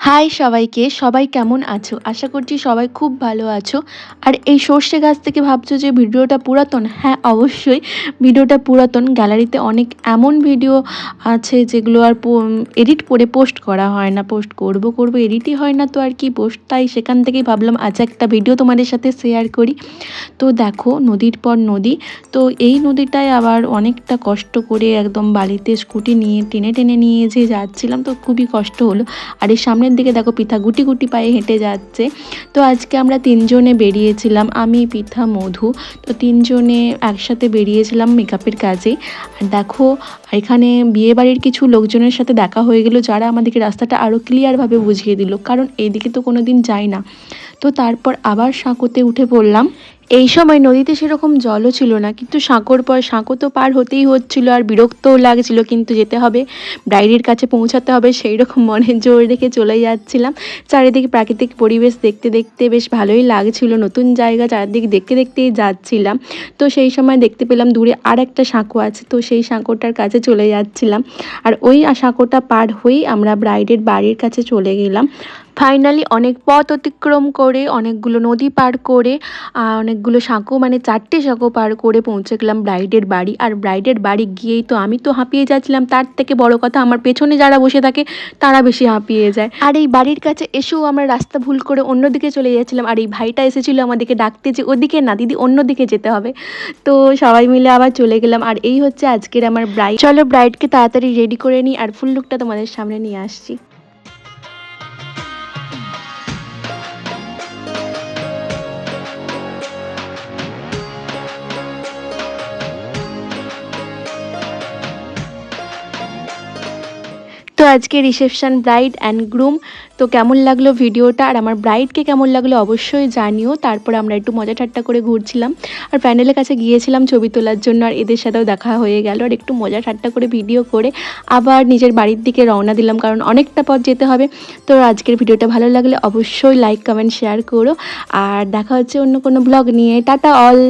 High সবাইকে, সবাই কেমন আছো? আশা করছি সবাই খুব ভালো আছো। আর এই সর্ষে গাছ থেকে ভাবছো যে ভিডিওটা পুরাতন? হ্যাঁ, অবশ্যই ভিডিওটা পুরাতন। গ্যালারিতে অনেক এমন ভিডিও আছে যেগুলো আর এডিট করে পোস্ট করা হয় না। পোস্ট করব এডিটই হয় না, তো আর কি পোস্ট। তাই সেখান থেকেই ভাবলাম আজ একটা ভিডিও তোমাদের সাথে শেয়ার করি। তো দেখো, নদীর পর নদী। তো এই নদীটায় আবার অনেকটা কষ্ট করে একদম বালিতে স্কুটি নিয়ে টেনে টেনে নিয়ে যে যাচ্ছিলাম, তো খুবই কষ্ট হলো। আর এই সামনের দিকে দেখো পিঠা গুটি গুটি পায়ে হেঁটে যাচ্ছে। তো আজকে আমরা তিনজনে বেরিয়েছিলাম, আমি, পিঠা, মধু। তো তিনজনে একসাথে বেরিয়েছিলাম মেকআপের কাজে। আর দেখো, এখানে বিয়েবাড়ির কিছু লোকজনের সাথে দেখা হয়ে গেল, যারা আমাদেরকে রাস্তাটা আরও ক্লিয়ারভাবে বুঝিয়ে দিল, কারণ এইদিকে তো কোনো দিন যাই না। তো তারপর আবার সাঁকোতে উঠে পড়লাম। এই সময় নদীতে সেরকম জলও ছিল না, কিন্তু সাঁকোর পর সাঁকো তো পার হতেই হচ্ছিল, আর বিরক্তও লাগছিল, কিন্তু যেতে হবে, ব্রাইডের কাছে পৌঁছাতে হবে, সেই রকম মনে জোর রেখে চলে যাচ্ছিলাম। চারিদিকে প্রাকৃতিক পরিবেশ দেখতে দেখতে বেশ ভালোই লাগছিল, নতুন জায়গা চারিদিকে দেখতে দেখতেই যাচ্ছিলাম। তো সেই সময় দেখতে পেলাম দূরে আর একটা সাঁকো আছে, তো সেই সাঁকোটার কাছে চলে যাচ্ছিলাম। আর ওই সাঁকোটা পার হয়েই আমরা ব্রাইডের বাড়ির কাছে চলে গেলাম। ফাইনালি অনেক পথ অতিক্রম করে, অনেকগুলো নদী পার করে, অনেকগুলো সাঁকো, মানে 4টে সাঁকো পার করে পৌঁছে গেলাম ব্রাইডের বাড়ি। আর ব্রাইডের বাড়ি গিয়েই তো আমি তো হাঁপিয়ে যাচ্ছিলাম, তার থেকে বড় কথা আমার পেছনে যারা বসে থাকে তারা বেশি হাঁপিয়ে যায়। আর এই বাড়ির কাছে এসেও আমরা রাস্তা ভুল করে অন্যদিকে চলে যাচ্ছিলাম, আর এই ভাইটা এসেছিল আমাদেরকে ডাকতে যে ওদিকে না দিদি, অন্যদিকে যেতে হবে। তো সবাই মিলে আবার চলে গেলাম। আর এই হচ্ছে আজকের আমার ব্রাইড। চলো ব্রাইডকে তাড়াতাড়ি রেডি করে নিই, আর ফুল লুকটা তোমাদের সামনে নিয়ে আসছি। তো আজকে রিসেপশন, ব্রাইড অ্যান্ড গ্রুম। তো কেমন লাগলো ভিডিওটা, আর আমার ব্রাইডকে কেমন লাগলো অবশ্যই জানিও। তারপর আমরা একটু মজা ঠাট্টা করে ঘুরছিলাম, আর প্যান্ডেলের কাছে গিয়েছিলাম ছবি তোলার জন্য, আর এদের সাথেও দেখা হয়ে গেল, আর একটু মজা ঠাট্টা করে ভিডিও করে আবার নিজের বাড়ির দিকে রওনা দিলাম, কারণ অনেকটা পথ যেতে হবে। তো আজকের ভিডিওটা ভালো লাগলে অবশ্যই লাইক, কমেন্ট, শেয়ার করো। আর দেখা হচ্ছে অন্য কোনো ব্লগ নিয়ে। Tata all.